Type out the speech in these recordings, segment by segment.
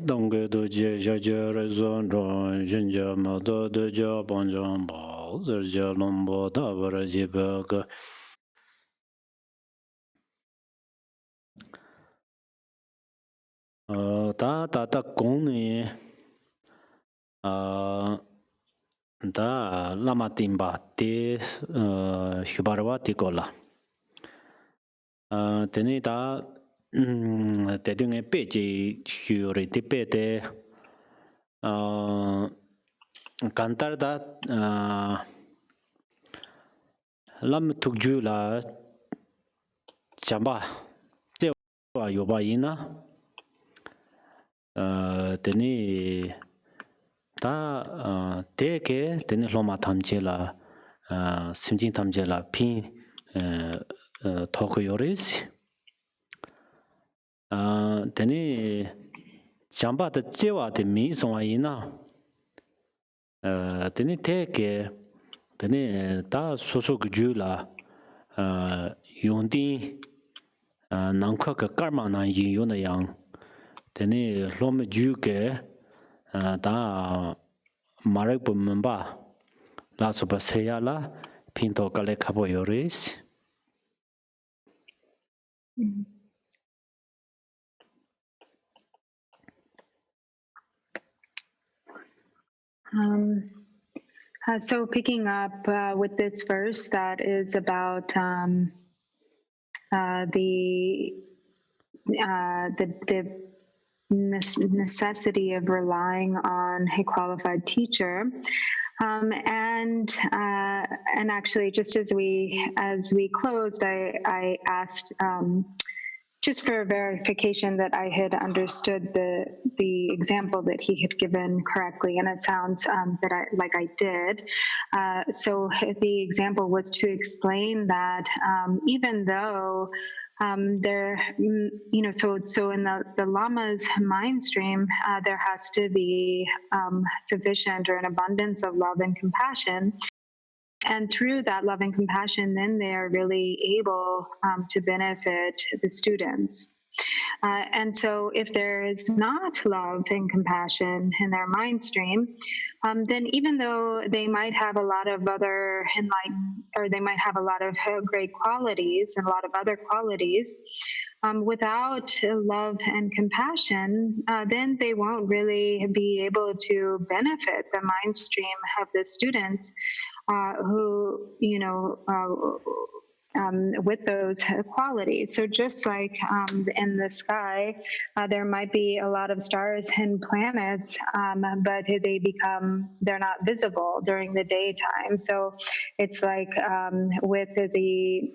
Đông cái đồ chơi chơi chơi rồi xong rồi dân chơi mà đồ đồ chơi bằng trong bảo rồi chơi lồng bộ ta vào chơi bờ cái ta công này ta lama timba te hibarwa te kola thế nên ta thế thì nghe bé chỉ hiểu rồi thì bé thế cantar ta làm thuộc ju là chamba chế wa yo ba ina thế nên ta thế cái thế nên loma tham chế là 심진 tham chế là pin thoko yoris thế nên chamba ta chế wa thì mi song wa ina thế nên thế cái thế nên ta số số cái ju là用的能靠个干嘛呢？应用的样，但你老么就个打马来不明白，拉苏巴西亚啦，拼到个来卡不有意思。So picking up with this verse that is about the necessity of relying on a qualified teacher, and actually, just as we closed, I asked. Just for verification that I had understood the example that he had given correctly, and it sounds that I did. So the example was to explain that even though there, so in the Lama's mind stream, there has to be sufficient or an abundance of love and compassion. And through that love and compassion, then they are really able to benefit the students. And so if there is not love and compassion in their mind stream, then even though they might have a lot of other or they might have a lot of great qualities and a lot of other qualities, without love and compassion, then they won't really be able to benefit the mind stream of the students who, with those qualities. So just like in the sky, there might be a lot of stars and planets, but they're not visible during the daytime. So it's like with the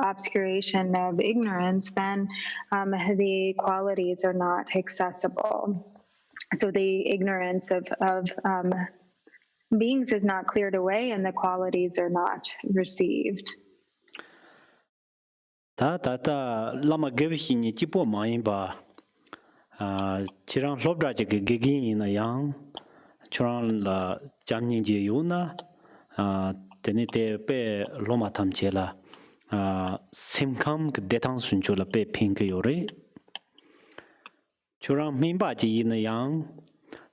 obscuration of ignorance, then the qualities are not accessible. So the ignorance of beings is not cleared away, and the qualities are not received. Ta lama gevi ni tipo mai ba chirang lobra je gegi na yang churang la jamning je yuna tenite pe loma tham che la simkham ke detang sun chu la pe pink yore churang minba ji na yang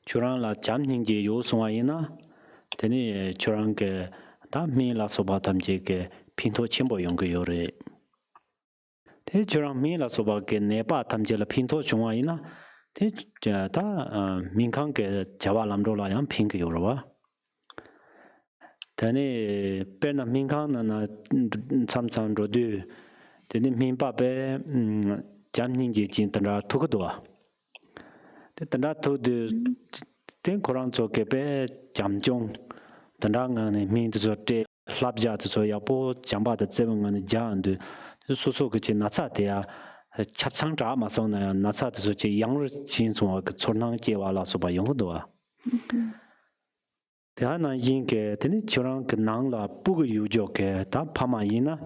churang la jamning je yo swa ina teni churang ke ta mi la soba tam je ke pinto chimbo yong ge yore te churang mi la soba ke nepa tam je la pinto chungwa ina te ta minkhang ke jawa lam ro la yang pink yore wa teni perna minkhang na sam ro du teni minpa pe jamning je jin tan thuk do te tan thu de ten korang cho ke pe jamjong tandang ne min de te labja de so ya po jamba de zeng ne jan de so so ke na cha de ya chapchang zha ma song na na cha de so che yang ri jin so ke chonang je wa la so ba yong do wa de ha na yin ke de ni chorang ke nang la bu ge yu jo ke ta pa ma yin na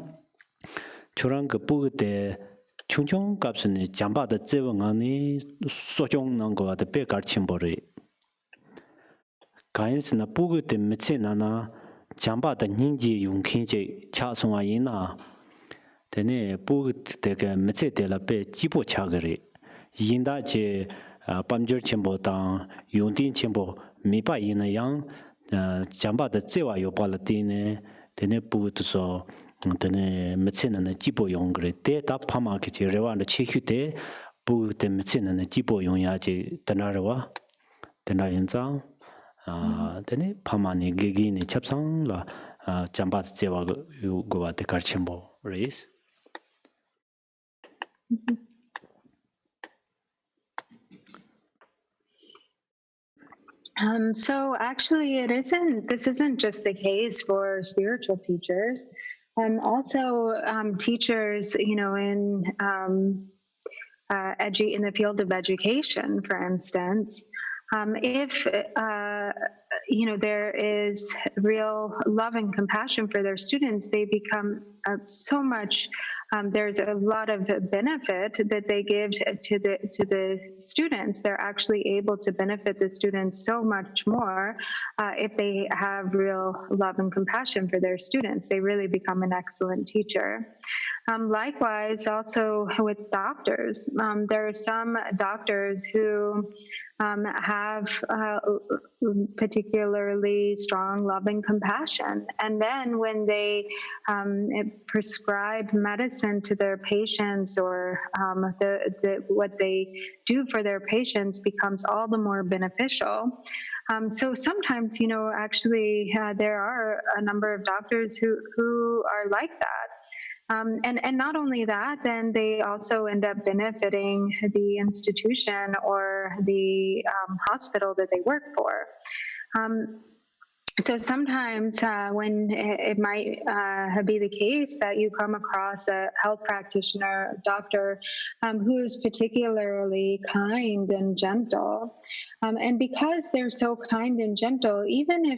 chorang ke bu de chung kap se ne jamba de zeng ne so jong nang go de pe gar chim bo ri 가인스나 부그 때문에 나나 잠바다 닌지 용킨제 차송아 이나 tene pu te ke metse te la pe jibo chagare yinda je pamjur chimbo tang yongdin chimbo mi pa yin yang jamba de zewa yo pa la tine tene pu tu so tene metse na jibo yong gre te ta pama ke je rewa na chi hyu te pu te metse na jibo yong ya je tana rewa tena yin zang tene pama ni gegi ni chapsang la jamba zewa yo go wa te kar chimbo reis. So actually, this isn't just the case for spiritual teachers. Also, teachers, in in the field of education, for instance, if there is real love and compassion for their students, they become so much. There's a lot of benefit that they give to the students. They're actually able to benefit the students so much more if they have real love and compassion for their students. They really become an excellent teacher. Likewise, also with doctors, there are some doctors who have particularly strong love and compassion. And then when they prescribe medicine to their patients, or what they do for their patients becomes all the more beneficial. So sometimes, actually, there are a number of doctors who are like that. And not only that, then they also end up benefiting the institution or the hospital that they work for. So sometimes when it might be the case that you come across a health practitioner, doctor, who is particularly kind and gentle, and because they're so kind and gentle, even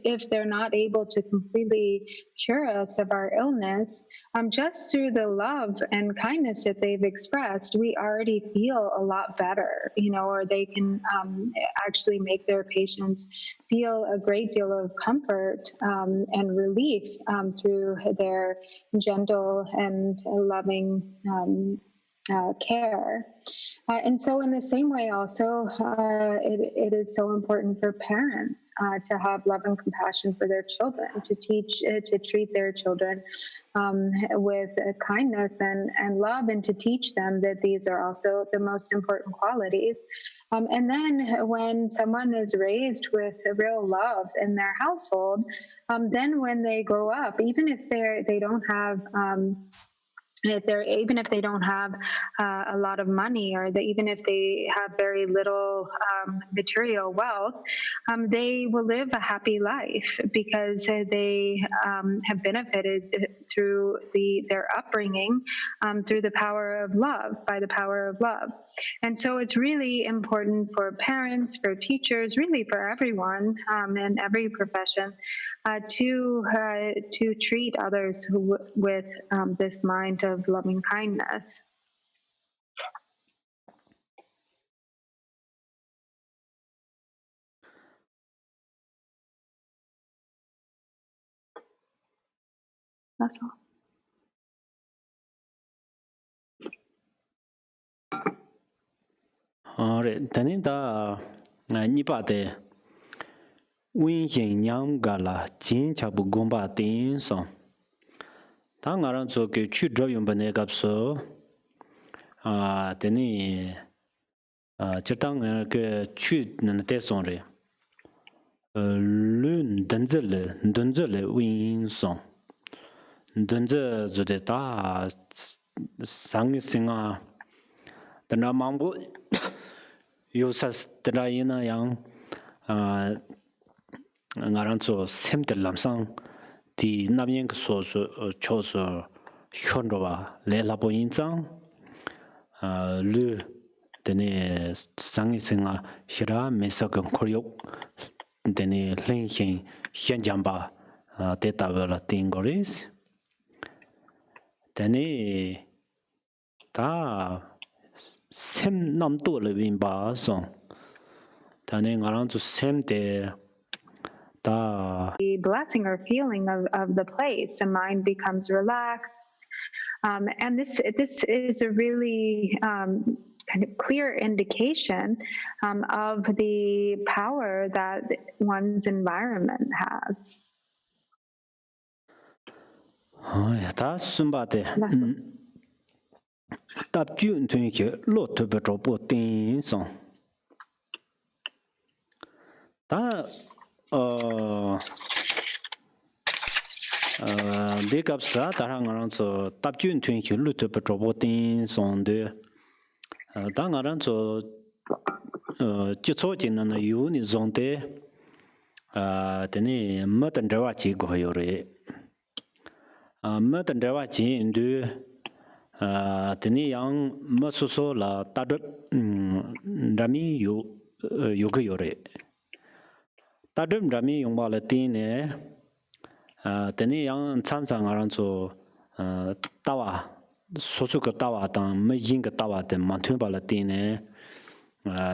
if they're not able to completely cure us of our illness, just through the love and kindness that they've expressed, we already feel a lot better, or they can actually make their patients feel a great deal of comfort and relief through their gentle and loving care. And so in the same way also, it is so important for parents to have love and compassion for their children, to treat their children with kindness and love, and to teach them that these are also the most important qualities. And then when someone is raised with real love in their household, then when they grow up, even if they don't have even if they don't have a lot of money, or even if they have very little material wealth, they will live a happy life because they have benefited through their upbringing, through the power of love, by the power of love. And so it's really important for parents, for teachers, really for everyone in every profession, to treat others with this mind of loving kindness. That's all. Alright, tani da nipa de win yin yang ga la jin cha bu gong ba tin song. Ta nga ran zo ke chu dro yong ba ne gap so tani chirtang ke chu nan te song re. Lun dun le win song. Dun zo de ta sang singa tana mambu yu sas tana ina yang nga ran zo sem de lam sang di nam yen so cho so hyun ro wa le la bo yin zang lu tene sang singa shira me sa kan khor yok tene len hin hian jam ba te ta la ting goris tene ta sem nam to le win ba song tane nga ran zo sem de The blessing or feeling of the place, the mind becomes relaxed. And this is a really kind of clear indication of the power that one's environment has. 다 숨바데 답준 되게 로트베 로보팅송 다 대갑사 다랑랑서 답준 되게 로트베 로보팅송데 당아랑서 지초진는 유니 zon데 되니 뭐든 저와지 고요래 뭐든 저와지 인도 되니 양 뭐소소라 따르 라미 요거요래 따르 라미 용발티네 되니 양 참상아랑서 따와 소소가 따와당 뭐인가 따와데 만투발티네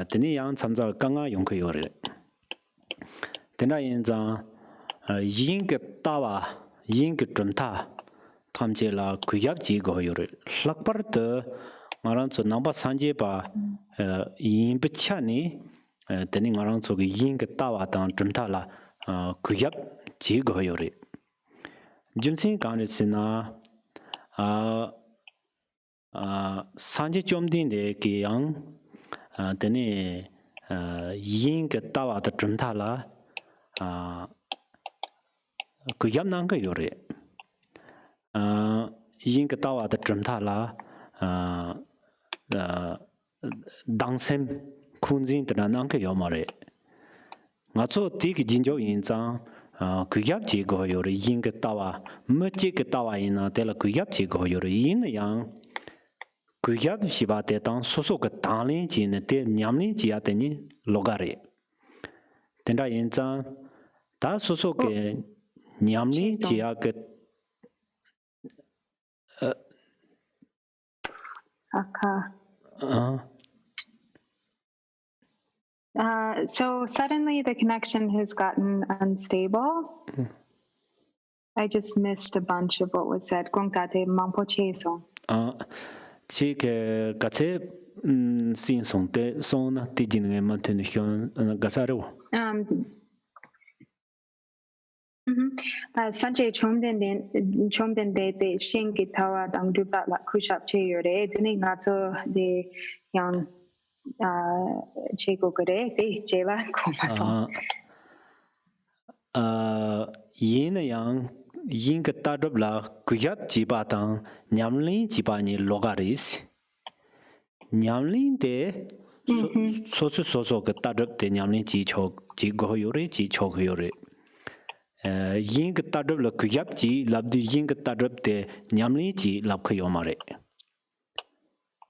되니 양 참자 강아 용거요래 되나 인자 인가 따와 인가 좀타 탐제라 구yap지고요래 락버드 마란서 넘버 산제바 인비차니 되니 마란서 인가 따와당 좀타라 구yap지고요래 짐신 간스나 산제 좀딘데 기양 되니 인가 따와다 좀타라 구yap난가 요래 인가 따와다 좀타라 당셈 쿤진드라난가 요마래 나초 티기 진조 인장 구yap지고 요래 인가 따와 멋지게 따와이나 데라 구yap지고 요래 인양 구yap시바데 당 소소가 당린지네 데 냠린지야데니 로가래 된다 인장 다 소소게 냠린지야게 So suddenly the connection has gotten unstable. I just missed a bunch of what was said. Gongkate mampocheso. 치게 같이 신송대 손나 뒤지는 만테는 현 가사로 Sanjay chomden de shingi tawa dang dupa la kushap che yore dini ngato de yang chego gore de jela komaso yin yang yin ka tadab la kuyap jiba tang nyamlin jiba ni logaris nyamlin de so ka tadab de nyamlin ji go yore ji chog yore yin ka tadab la kuyap ji labdi yin ka tadab de nyamlin ji lab ka yomare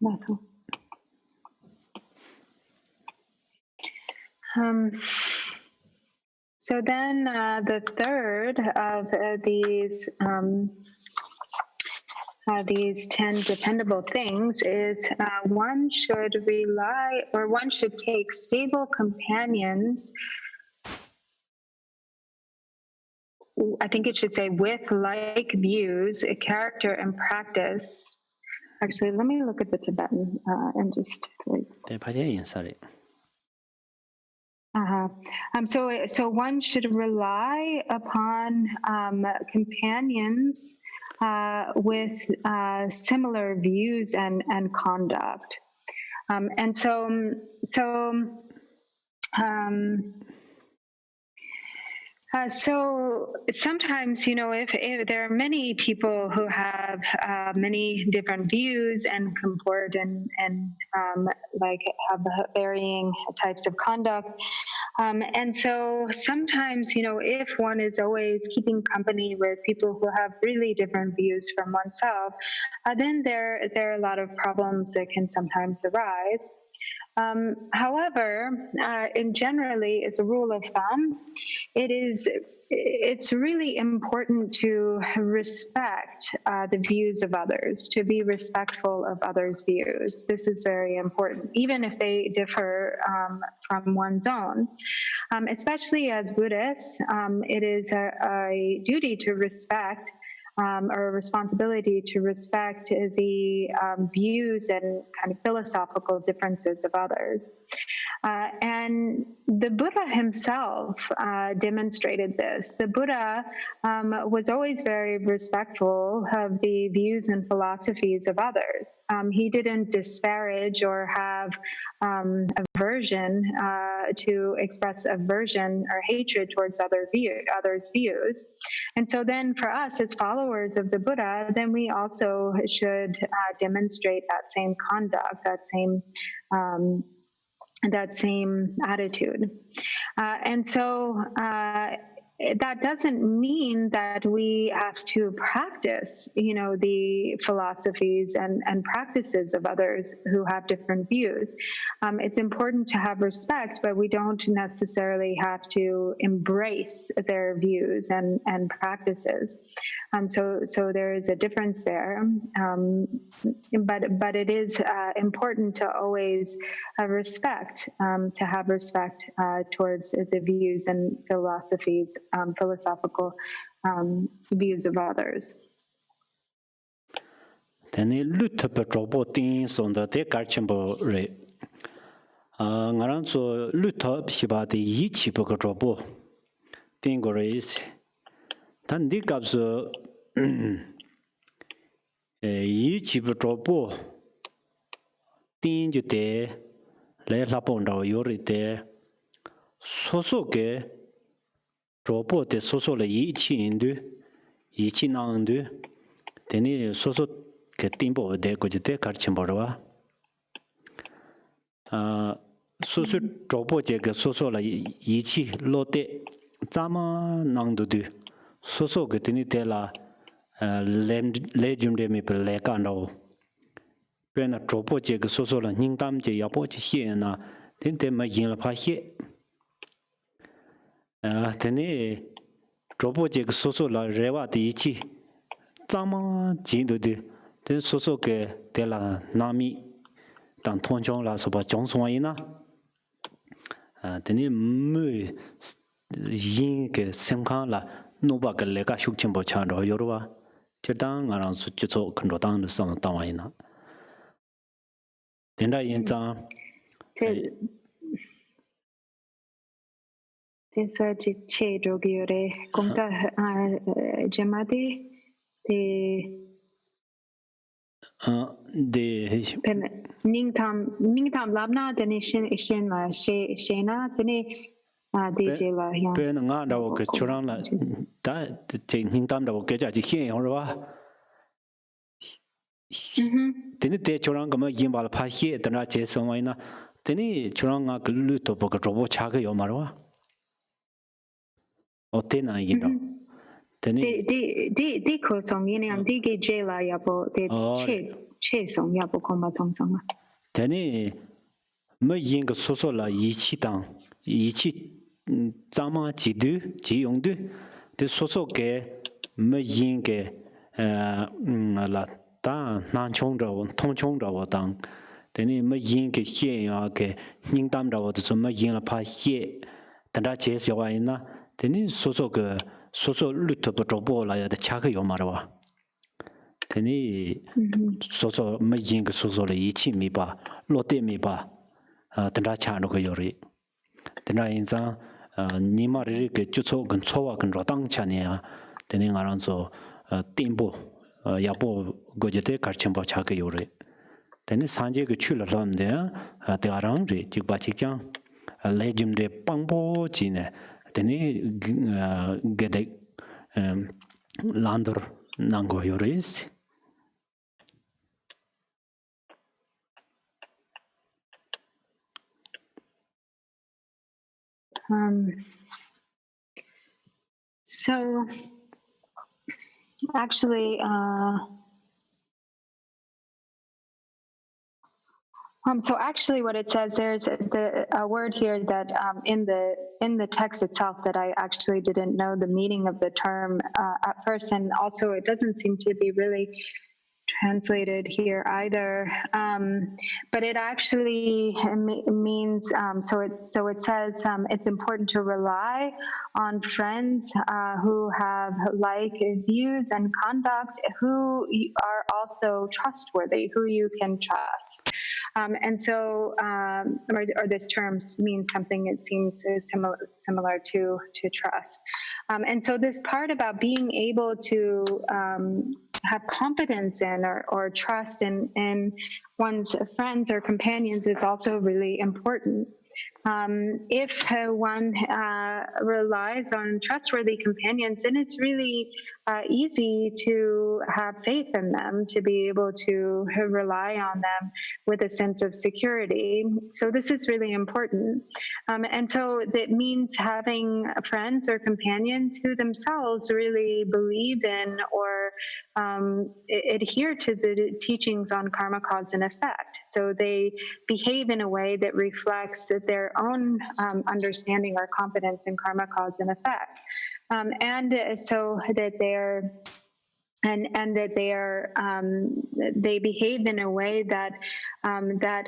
naso So then the third of these 10 dependable things is one should rely or one should take stable companions. I think it should say with like views, character, and practice. Actually, let me look at the Tibetan and just wait. So one should rely upon companions with similar views and conduct. So sometimes, if there are many people who have many different views and comport and like have varying types of conduct, and so sometimes, if one is always keeping company with people who have really different views from oneself, then there are a lot of problems that can sometimes arise. However, in generally, as a rule of thumb, it's really important to respect the views of others, to be respectful of others' views. This is very important, even if they differ from one's own. Especially as Buddhists, it is a duty to respect or a responsibility to respect the views and kind of philosophical differences of others. And the Buddha himself demonstrated this. The Buddha was always very respectful of the views and philosophies of others. He didn't disparage or have aversion to express aversion or hatred towards others' views. And so then for us as followers of the Buddha, then we also should demonstrate that same conduct, that same attitude. And so that doesn't mean that we have to practice, the philosophies and practices of others who have different views. It's important to have respect, but we don't necessarily have to embrace their views and practices. So there is a difference there. But it is important to always respect, to have respect towards the views and philosophies, philosophical views of others. Tani luta pa drobo tin sonda te karchimbo re. Ngaran so luta psiba de yi chi pa drobo tin go re is. Tan di kap so yi chi pa drobo tin ju te le la pon da yo re te so so ke drobo te so so le yi chi indu yi chi na indu teni so so ke timbo de ko jite karchimborwa so so drobo je ke so so la yi chi lo te zama nang du du so so ke teni te la le jumde mi pe le ka no pe na drobo je ke so so la ning dam je ya bo ji xie na ten te ma yin la pa xie teni drobo je ke so so la rewa de yi chi zama jin du du then so so ke de la nami dan tong chong la so ba chong song yin na then mu yin ke sem khang la no ba ke le ka shuk chim bo chan ro yo ro wa che dang nga rang su chu so kan ro dang de sam dang wa yin na then da yin zang Thế sa chỉ chế đồ kia đấy cũng ta jamati thì de ning tham labna thì shin la shena thì DJ la ya pe na nga da wo ke churang la da che ning dam da wo ke ja ji hien yo ro wa teni te churang ga ma yin ba la pha hie da na che song wa yin na teni churang nga ke lu to bo ga robo cha ge yo ma ro wa o te na yin da teni di ko song yin am di ge je la ya bo de che song ya bo kong ba song song teni me yin ge so so la yi chi dang yi chi zang ma ji du ji yong du de so so ge me yin ge la da nan chong zhao tong chong zhao dang teni me yin ge xie ya ge ning dam zhao de so me yin la pa xie dan da jie xiao wa yin na teni so so ge so so lu to bo zhou bo la ya de cha ge yo ma wa teni so so me yin ge so so le yi chi mi ba lo de mi ba dan da cha no ge yo ri dan da yin zang ni ma ri ge ju cho gen cho wa gen ro dang cha ne ya teni nga rang so tin bo ya bo go je te kar chen bo cha ge yo ri teni san je ge chu la lam de de arang ri ji ba chi chang le jum de pang bo ji ne teni ge de landor nang go yo ri so actually so actually what it says, there's a word here that in the text itself that I actually didn't know the meaning of the term at first, and also it doesn't seem to be really translated here either, but it actually means so it says it's important to rely on friends who have like views and conduct, who are also trustworthy, who you can trust, and so or this term means something it seems similar to trust, and so this part about being able to have confidence in or trust in one's friends or companions is also really important. If one relies on trustworthy companions, then it's really easy to have faith in them, to be able to rely on them with a sense of security. So this is really important. And so that means having friends or companions who themselves really believe in or adhere to the teachings on karma, cause, and effect. So they behave in a way that reflects their own understanding or confidence in karma, cause, and effect. And so that they behave in a way that that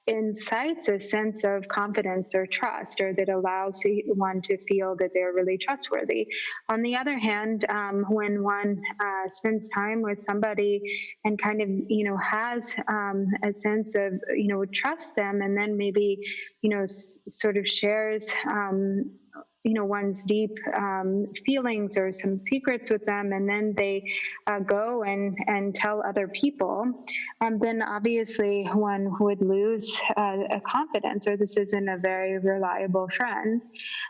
incites a sense of confidence or trust, or that allows one to feel that they're really trustworthy. On the other hand, when one spends time with somebody and kind of, has a sense of, trust them, and then maybe, sort of shares, one's deep feelings or some secrets with them, and then they go and tell other people, then obviously one would lose a confidence, or this isn't a very reliable friend.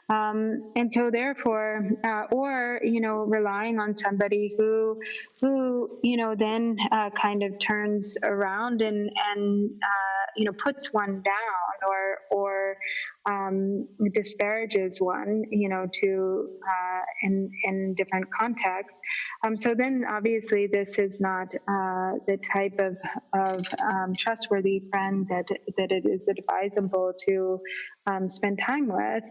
And so therefore, or, relying on somebody who then kind of turns around and puts one down or disparages one, to in different contexts. So then obviously this is not the type of trustworthy friend that it is advisable to spend time with.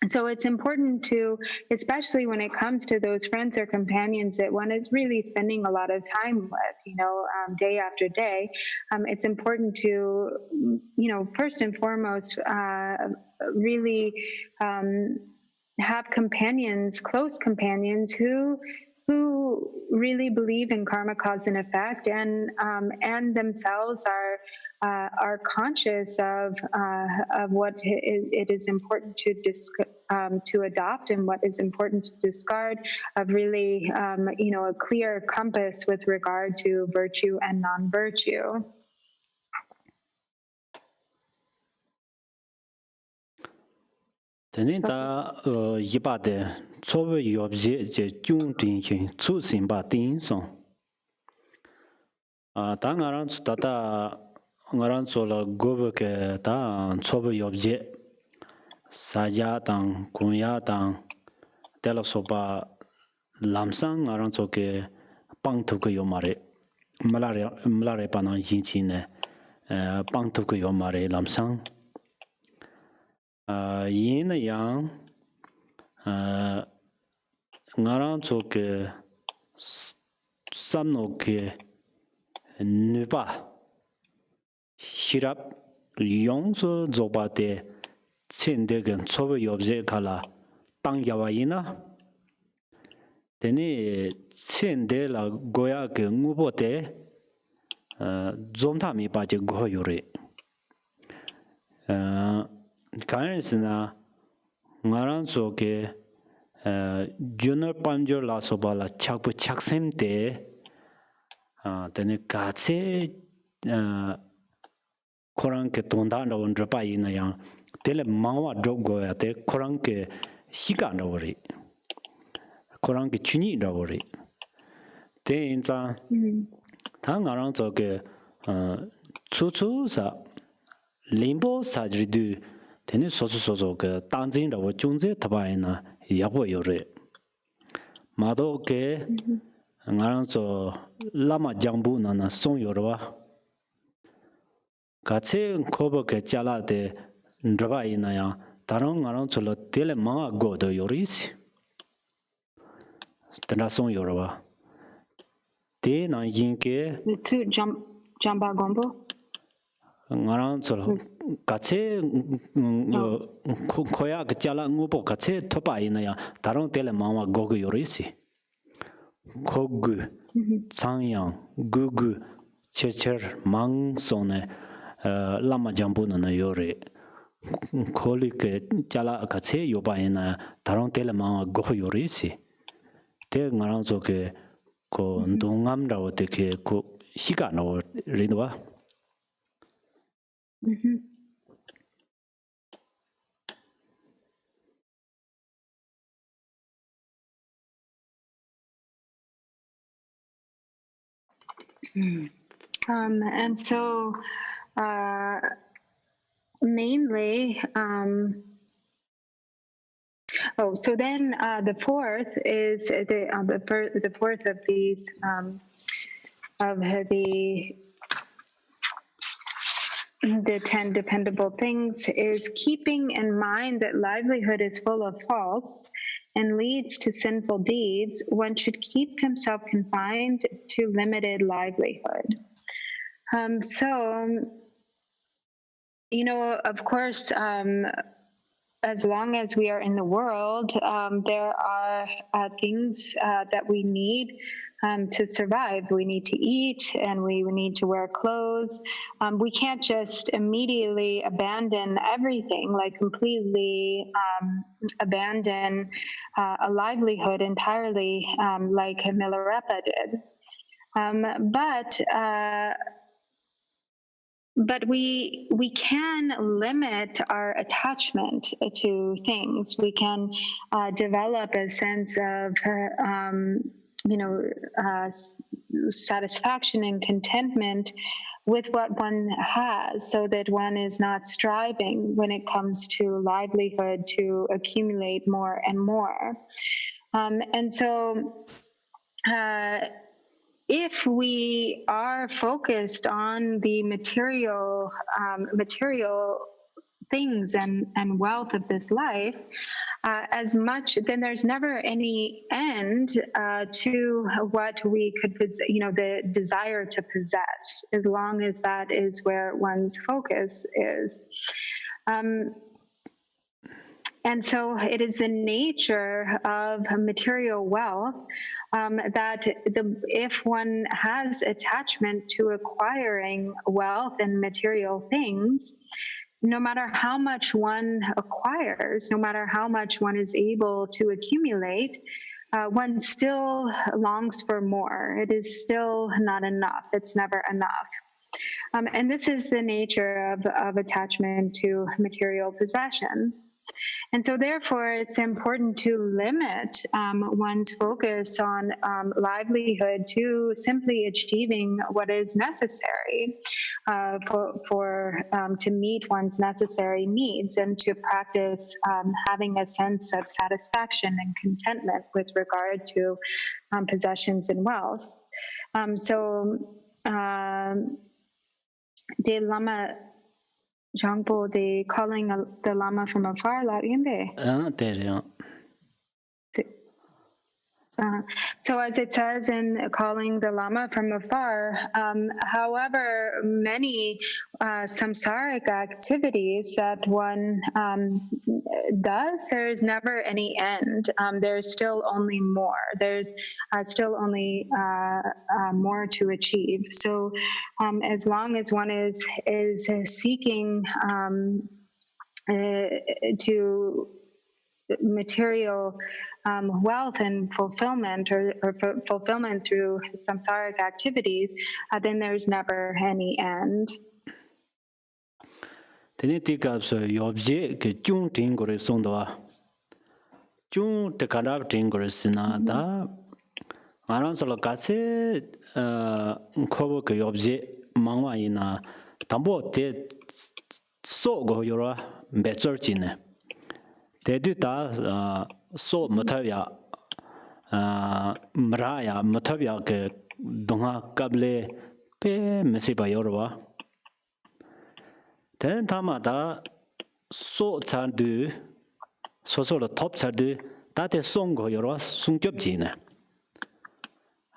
So it's important to, especially when it comes to those friends or companions that one is really spending a lot of time with, day after day, it's important to, first and foremost, really have companions, close companions who really believe in karma, cause, and effect, and themselves are conscious of what it is important to adopt and what is important to discard, of really a clear compass with regard to virtue and non-virtue. Tene da yibade chobe yobje je jung din yin chu sin ba din song. Da ngaran tata ngaran chola gobe ke da chobe yobje saja dang kunya dang dela soba lamsang ngaran choke pang tu ko yomare malare panang yin chi ne pang tu ko yomare lamsang. Yin yang ngaran choke samno ke nuba hirap yong so zoba de tsende gen chobe yobje kala tang yawa yina tene tsende la goya ke ngubo de zomta mi ba je go yore kanresna ngaran choke junior panjor la soba la chakpu chaksem de tene kache korang ke tonda na won drapa ina yang tele mawa drop go ya te korang ke shika na wori korang ke chuni na wori te inza ta ngarang zo ke chu sa limbo sa jidu tene so ke tanjin da wo jungze taba ina yabo yore mado ke ngarang zo lama jambu na song yorwa kache kobo ke chala de draba ina ya tarong ngarang cholo tele ma go do yoris tena song yorwa Te na yin ke Mitsu Jamba Gombo. ngarang solo kache khoya ka chala ngubo kache thopa ina ya tarong tele mawa gogu yorisi khogu changyang gugu checher mang sone lama jambu na yore kholi ke chala kache yoba ina tarong tele mawa gogu yorisi te ngarang so ke ko ndongam rawo te ke ko shika no rinwa And so mainly, so then the fourth is the fourth of these of the 10 dependable things is keeping in mind that livelihood is full of faults and leads to sinful deeds. One should keep himself confined to limited livelihood. So, you know, of course, as long as we are in the world, there are things that we need to survive. We need to eat and we need to wear clothes. We can't just immediately abandon everything, like completely abandon a livelihood entirely, like Milarepa did. But we can limit our attachment to things. We can develop a sense of satisfaction and contentment with what one has, so that one is not striving when it comes to livelihood to accumulate more and more. And so if we are focused on the material things and wealth of this life, as much, then there's never any end to what we could, the desire to possess, as long as that is where one's focus is. And so it is the nature of material wealth that if one has attachment to acquiring wealth and material things, no matter how much one acquires, no matter how much one is able to accumulate, one still longs for more. It is still not enough. It's never enough. And this is the nature of attachment to material possessions. And so therefore, it's important to limit one's focus on livelihood to simply achieving what is necessary to meet one's necessary needs, and to practice having a sense of satisfaction and contentment with regard to possessions and wealth. The Lama Jangpo, the calling the Lama from afar, la yinde. So as it says in calling the Lama from afar, however many samsaric activities that one does, there's never any end. There's still only more. There's still only more to achieve. So as long as one is seeking to material wealth and fulfillment, or fulfillment through samsaric activities, then there's never any end. Tene tika so yobje ke chung ting gore songwa chung te karab ting gore sina da aran solo kase khobo ke yobje mangwa ina tambo te so go yora bechor chine te du ta so matavya mraya matavya ke donga kable pe mesiba yorwa then tamada so chandu so the top chandu tate song go yorwa sungjob jine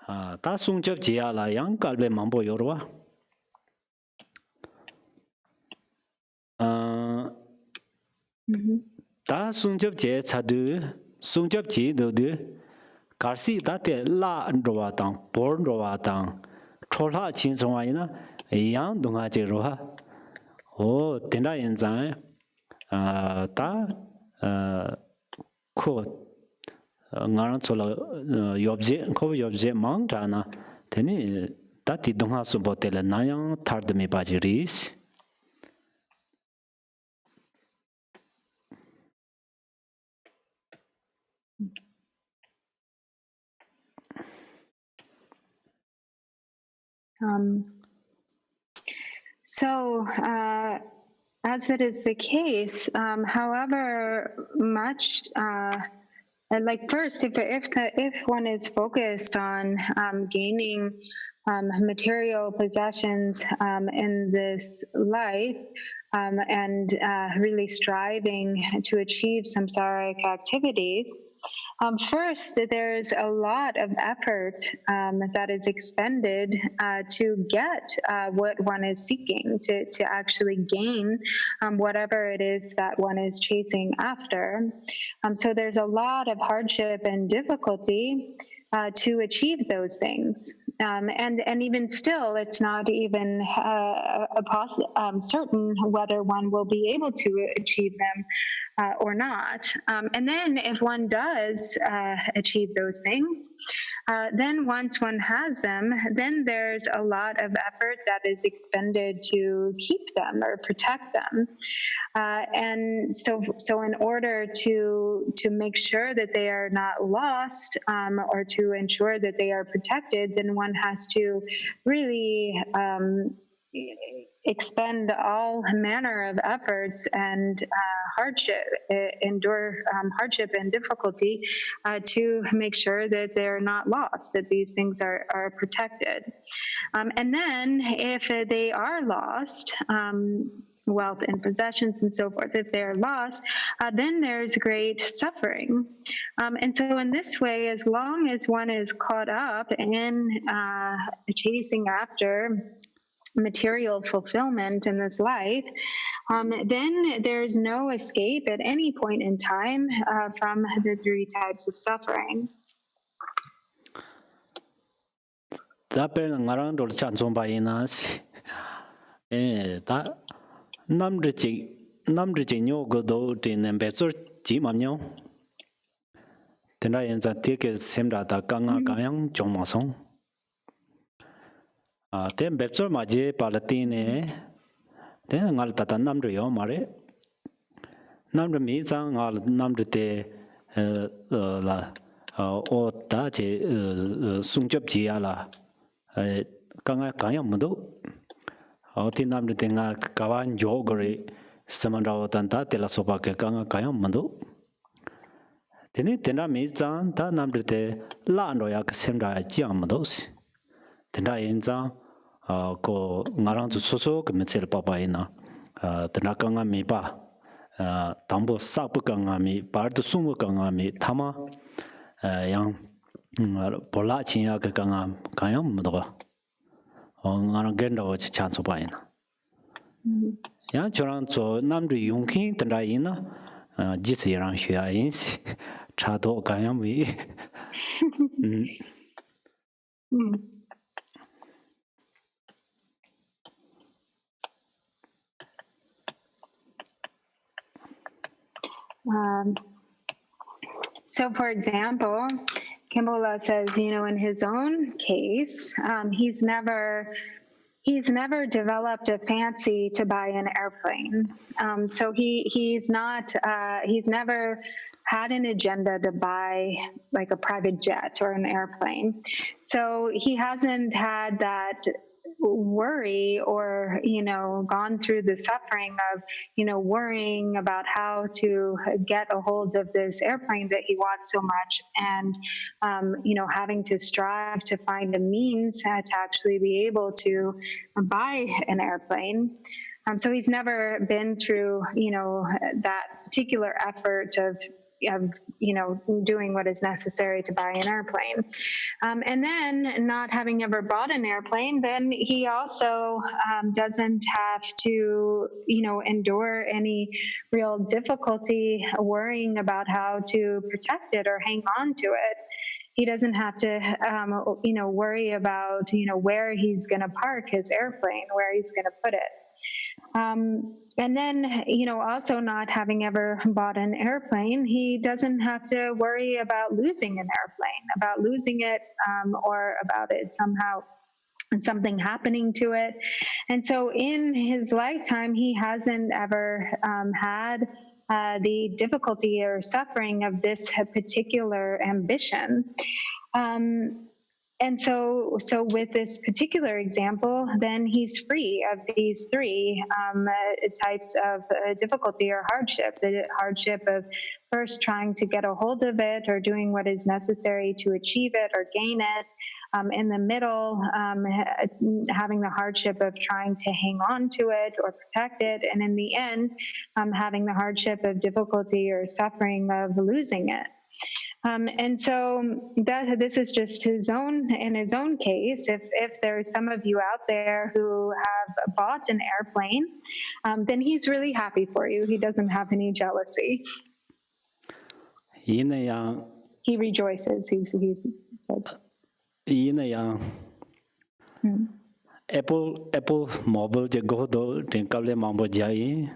Ta sung chap jia la yang kalbe mambo yorwa. Ta sung chap je chadu, sung chap ji do du, karsi ta te la rowa tang, born rowa tang, chola chin songwa ina, yang dunga je roha. Oh, tenda yin zang, ta ko ngarang chola yobje, ko yobje mang jana, teni ta ti dunga sumbo tele nayang thard me baji ris. So, as it is the case, however much, like first, if one is focused on gaining material possessions in this life, and really striving to achieve samsaric activities. First, there's a lot of effort that is expended to get what one is seeking, to actually gain whatever it is that one is chasing after. So there's a lot of hardship and difficulty to achieve those things. And even still, it's not even certain whether one will be able to achieve them or not. And then if one does achieve those things, then once one has them, then there's a lot of effort that is expended to keep them or protect them. And so in order to make sure that they are not lost or to ensure that they are protected, then one has to really expend all manner of efforts and hardship, endure hardship and difficulty to make sure that they're not lost, that these things are protected. And then if they are lost, wealth and possessions and so forth, if they're lost, then there's great suffering. And so in this way, as long as one is caught up in chasing after material fulfillment in this life, then there's no escape at any point in time from the three types of suffering. Ta per ngarang dol chan chong ba ina si. Ta nam ri chi nyo go do tin nem be zor ji ma nyo. Tena yin za te ke sem ra ta ka nga ka yang chong ma song. Ten be zor ma je pa la tin ne. Ten ngal ta ta nam ri yo ma re. Nam ri mi za ngal nam ri te la o ta che sung chop ji ya la. Ka nga ka yang mo do. Tin nam ri te nga ka wan jo go re. Saman ra o tan ta te la so pa ke ka nga ka yang mo do. Tene tena mi zang ta nam ri te la ro ya ka sem ra jiang mo do si. Tena yin zang ko ngarang zu so so ke me tsel pa pa ina. Tena ka nga mi pa. Tambo sa pu ka nga mi par tu sung ka nga mi tama yang pola chin ya ka nga ka yang mo do. Ngarang gen ro chi chan so pa ina. Yang chorang zo nam ri yung kin tena ina ji si rang xue ya yin si. Cha do ka yang mi. So, for example, Kimbola says, in his own case, he's never developed a fancy to buy an airplane. So he's never had an agenda to buy like a private jet or an airplane. So he hasn't had that worry or gone through the suffering of worrying about how to get a hold of this airplane that he wants so much, and having to strive to find a means to actually be able to buy an airplane. So he's never been through that particular effort of doing what is necessary to buy an airplane. And then, not having ever bought an airplane, then he also doesn't have to, endure any real difficulty worrying about how to protect it or hang on to it. He doesn't have to, worry about, where he's going to park his airplane, where he's going to put it. And then, also not having ever bought an airplane, he doesn't have to worry about losing an airplane, about losing it, or about it somehow, something happening to it. And so in his lifetime, he hasn't ever had the difficulty or suffering of this particular ambition. And so with this particular example, then he's free of these three types of difficulty or hardship. The hardship of first trying to get a hold of it or doing what is necessary to achieve it or gain it. In the middle, having the hardship of trying to hang on to it or protect it. And in the end, having the hardship of difficulty or suffering of losing it. And so this is just in his own case. If there's some of you out there who have bought an airplane, then he's really happy for you. He doesn't have any jealousy. He rejoices. He says. Apple mobile je go do tin kable mambo jai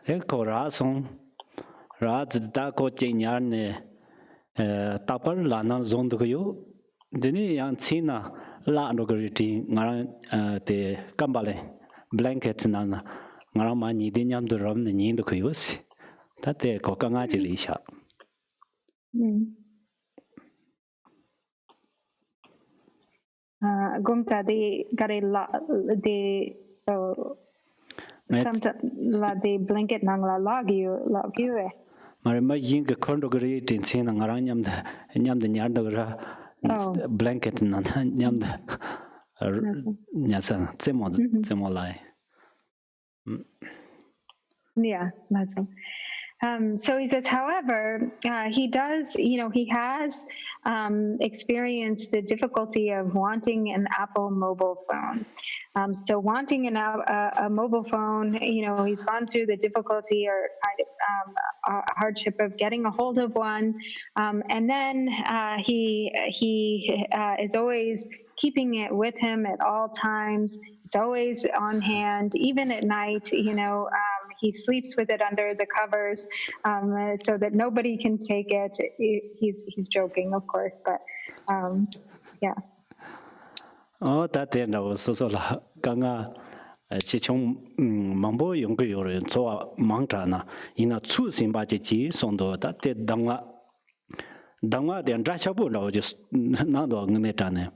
e ko ra song ra zda ko chinyar ne tapar la na zon do yo deni yang china la no gri ngara te kambale blanket na ngara ma ni de nyam do ram ne ni do ko yo si ta te ko ka nga ji ri sha. Gumta de gare la de la de blanket nang la log you e. Mare ma ying ka kondo gari tin sin ngara nyam de nyar do ra blanket na nyam de nyasa tsemo lai. Yeah, that's so he says, however, he does, he has experienced the difficulty of wanting an Apple mobile phone. So wanting a mobile phone, he's gone through the difficulty or kind of hardship of getting a hold of one. And then he is always keeping it with him at all times. It's always on hand, even at night, he sleeps with it under the covers so that nobody can take it. He's joking, of course, but yeah. Oh, that end was so la ganga chichong mambo yung ko yore so mangta na ina chu sim ba ji sondo ta te dangwa den ra cha bu no just na do ngene ta ne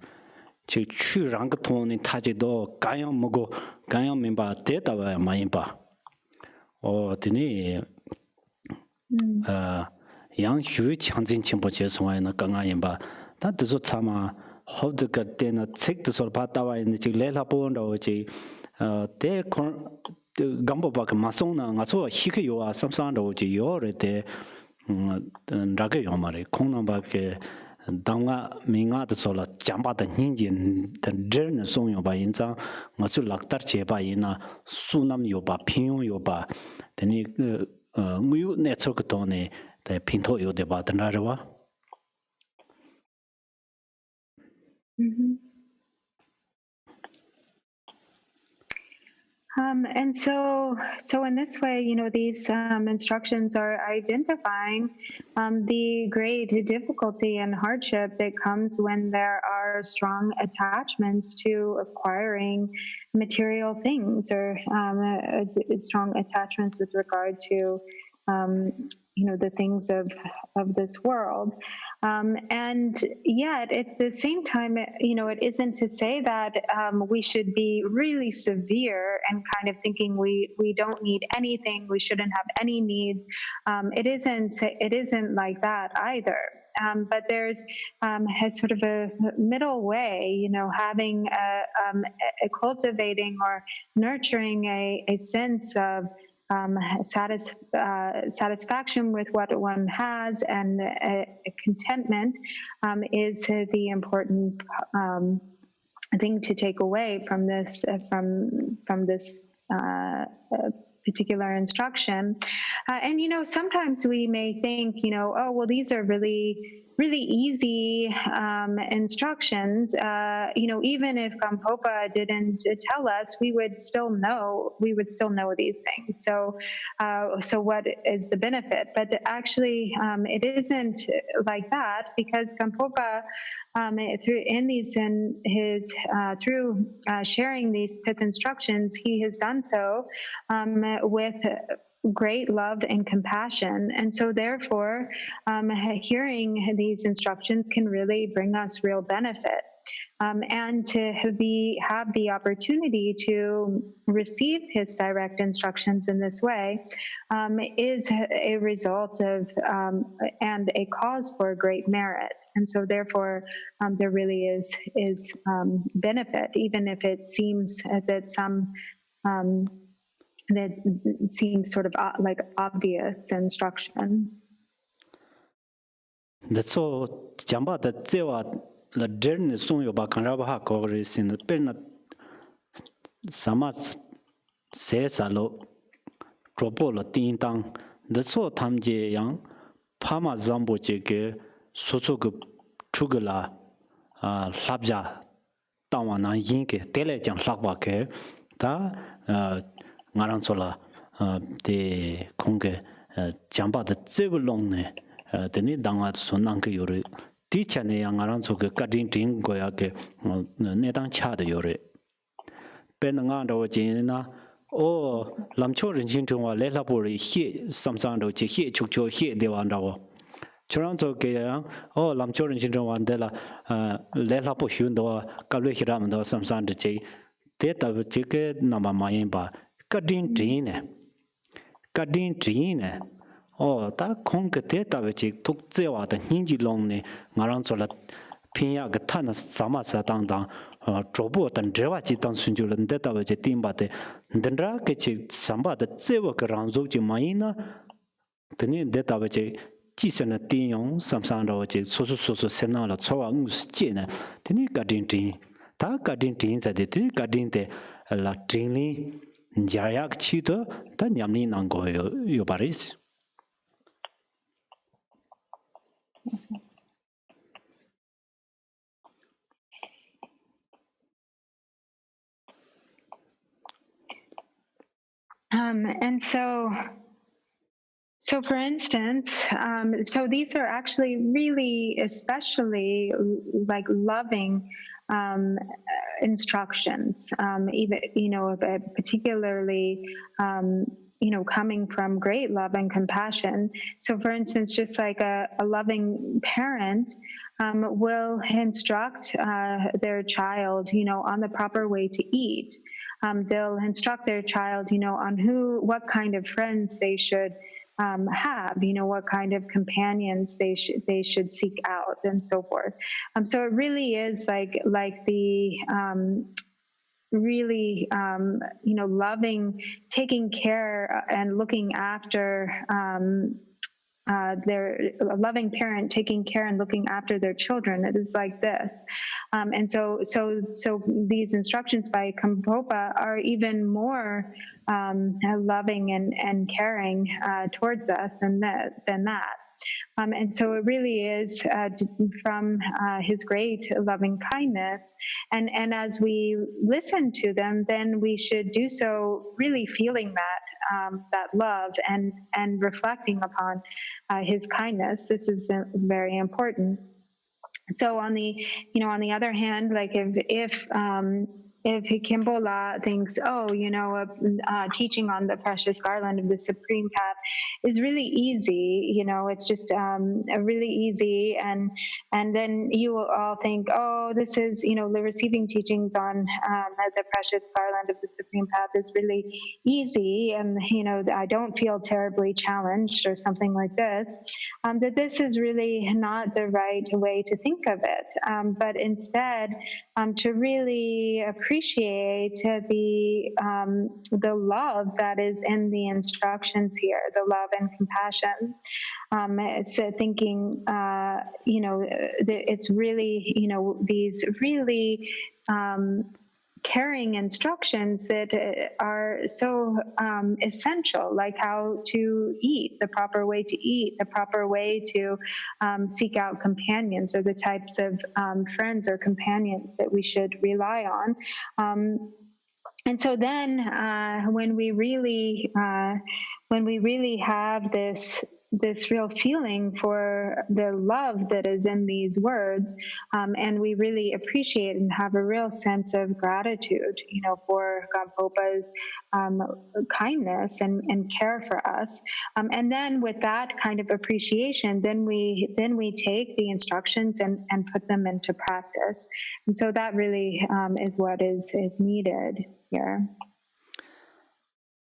chi chu rang ko thon ni ta ji do ga yang mo go ga yang min ba te ta ba ma yin ba. Oh, tini yang hu changjin chimpo che so na ga nga yin ba ta de so chama how the got then a check the sort of patawa in the lela pond or chi te Gampopa masona nga so hike yo a samsang ro ji yo re te ndage yo mare khong na ba ke danga minga de sola jamba de ninjin de jern song yo ba yin zang nga su laktar che ba yin na sunam yo ba pin yo ba de ni ngu ne chok to ne de pin to yo de ba de na wa. And so in this way, these instructions are identifying the great difficulty and hardship that comes when there are strong attachments to acquiring material things or strong attachments with regard to the things of this world. And yet, at the same time, it isn't to say that we should be really severe and kind of thinking we don't need anything, we shouldn't have any needs. It isn't like that either. But there's a sort of a middle way, having a cultivating or nurturing a sense of satisfaction with what one has, and contentment is the important thing to take away from this particular instruction. And sometimes we may think, oh well, these are really easy instructions. Even if Gampopa didn't tell us, we would still know these things. So what is the benefit? But actually, it isn't like that, because Gampopa, through sharing these fifth instructions, he has done so with great love and compassion. And so therefore, hearing these instructions can really bring us real benefit. And to have the opportunity to receive his direct instructions in this way is a result of and a cause for great merit. And so therefore, there really is benefit, even if it seems that that seems sort of like obvious instruction. That's all. Jamba the zewa la journey sung yo ba kanra ba ko resin perna samat se salo dropo la tin tang. That's all tamje yang pama zambo che ke soso ge chugala labja tawa na yin ke tele jang lakba ke ta ngarang sola de kongge jamba de zebulong ne deni danga sonang ke yore ti chane yang ngarang so ke kadin ting go ya ke ne dang cha de yore pen nga ro jin na o lamcho rin chin chung wa le la bo ri he samsang ro che he chuk cho he de wan ro churang zo ke yang o lamcho rin chin chung wa de la le la bo hyun do ka le hiram do samsang de che de ta che ke na ma yin ba kadin ne oh ta kong ke te ta che tuk ze wa da nin ji long ne ngarang zo la pin ya ge ta na sama sa dang dang zhuo bo dan zhe wa ji dang sun ju len de ta che tin ba de den ra ke che sam ba de ze wo ge rang zo ji ma yin na de ni de ta che ji sen na tin yong sam sang ro che so sen na la cho wa ngu si ji ne de ni kadin sa de kadin de la tin li Jayak Chito, Tanyamni Nango Yobaris. And so for instance, so these are actually really especially like loving instructions, even, particularly, coming from great love and compassion. So for instance, just like a loving parent will instruct their child, on the proper way to eat. They'll instruct their child, on what kind of friends they should have, what kind of companions they should seek out, and so forth. So it really is like the really loving, taking care and looking after a loving parent taking care and looking after their children. It is like this. And so these instructions by Gampopa are even more loving and caring towards us than that. And so it really is from his great loving kindness. And as we listen to them, then we should do so really feeling that love and reflecting upon his kindness. This is very important. So on the other hand, like if Kimbola thinks, teaching on the precious garland of the supreme path is really easy, it's just really easy, and then you will all think, oh, this is, the receiving teachings on the precious garland of the supreme path is really easy, and I don't feel terribly challenged or something like this. That this is really not the right way to think of it, but instead to really appreciate appreciate the love that is in the instructions here, the love and compassion. So thinking, it's really, these really caring instructions that are so essential, like how to eat, the proper way to eat, the proper way to seek out companions, or the types of friends or companions that we should rely on. And so then when we really have this real feeling for the love that is in these words, and we really appreciate and have a real sense of gratitude, for Gampopa's kindness and care for us. And then with that kind of appreciation, then we take the instructions and put them into practice. And so that really is what is needed here.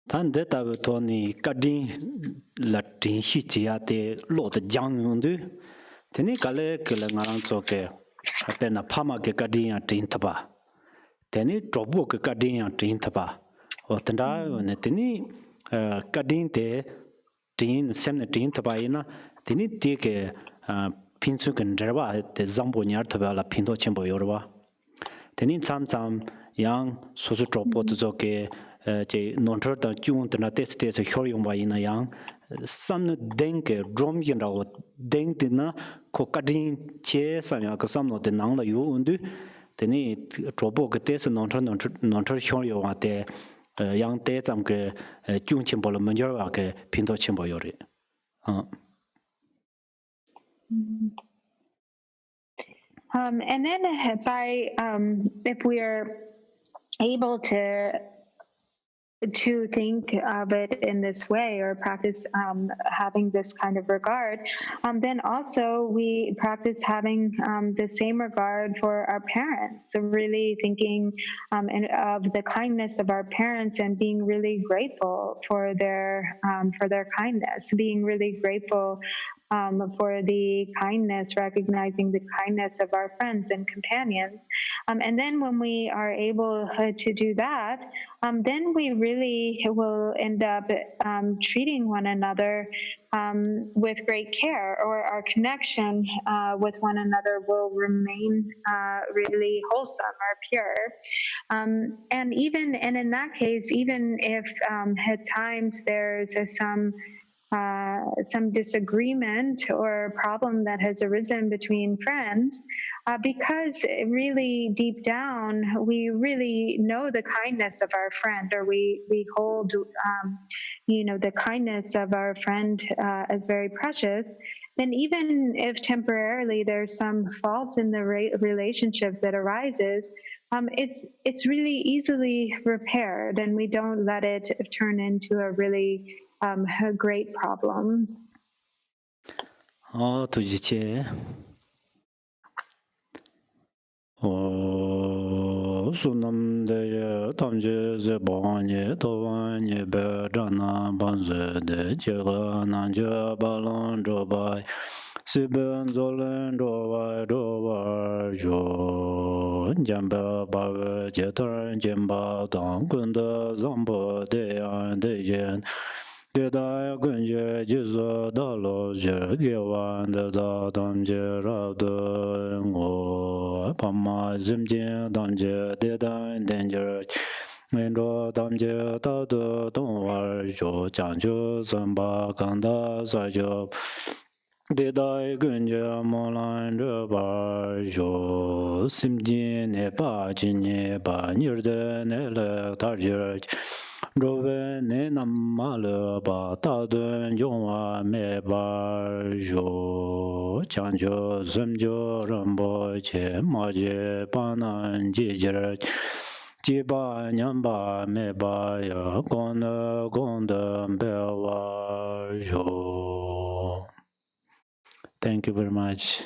Tan de ta toni kadin la tin hi chia te lo de jang yong du teni kale ke la ngarang cho ke ape na phama ke kadin ya tin thaba teni drobo ke kadin ya tin thaba o tanda ne teni kadin te tin sem ne tin thaba ina teni te ke pinchu kan derwa te zambo nyar thaba la pindo chembo yorwa teni cham yang so so drobo to ke che nontor da jung da test test hyorium ba ina yang sam deng ke drum yin ra deng de na ko kadin che sa ya ka sam no de nang la yu undu de ni drobo ke test nontor hyorium wa de yang de zam ke jung chen bo le men yor wa ke pin do chen bo yor ri and then by if we are able to think of it in this way, or practice having this kind of regard, then also we practice having the same regard for our parents. So really thinking of the kindness of our parents and being really grateful for their kindness, being really grateful for the kindness, recognizing the kindness of our friends and companions. And then when we are able to do that, then we really will end up treating one another with great care, or our connection with one another will remain really wholesome or pure. And in that case, even if at times there's some disagreement or problem that has arisen between friends, because really deep down we really know the kindness of our friend, or we hold the kindness of our friend as very precious, then even if temporarily there's some fault in the relationship that arises, it's really easily repaired, and we don't let it turn into a really a great problem. Oh, tu ji che. Oh, sunam de ye tam je ze bon ye to wan ye be dana ban ze de je ga na je ba lon do ba se ben zo len do wa jo jam ba ba je tar jem ba dang kun de zam bo de an de jen de da gun je je zo da lo je ge wan de da dam je ra de ngo pa ma zim je dam je de da den je men ro dam je da de dong wa jo jiang ju zhen ba gang da za jo de da gun je mo lan de ba jo sim jin ne ba jin ne ba ni de ne le da je Rove ne nam le ba ta dun yong wa me ba jo chang jo zem jo ram bo che ma je pa nan ji ji ba nyam ba me ba ya gon de be wa jo. Thank you very much.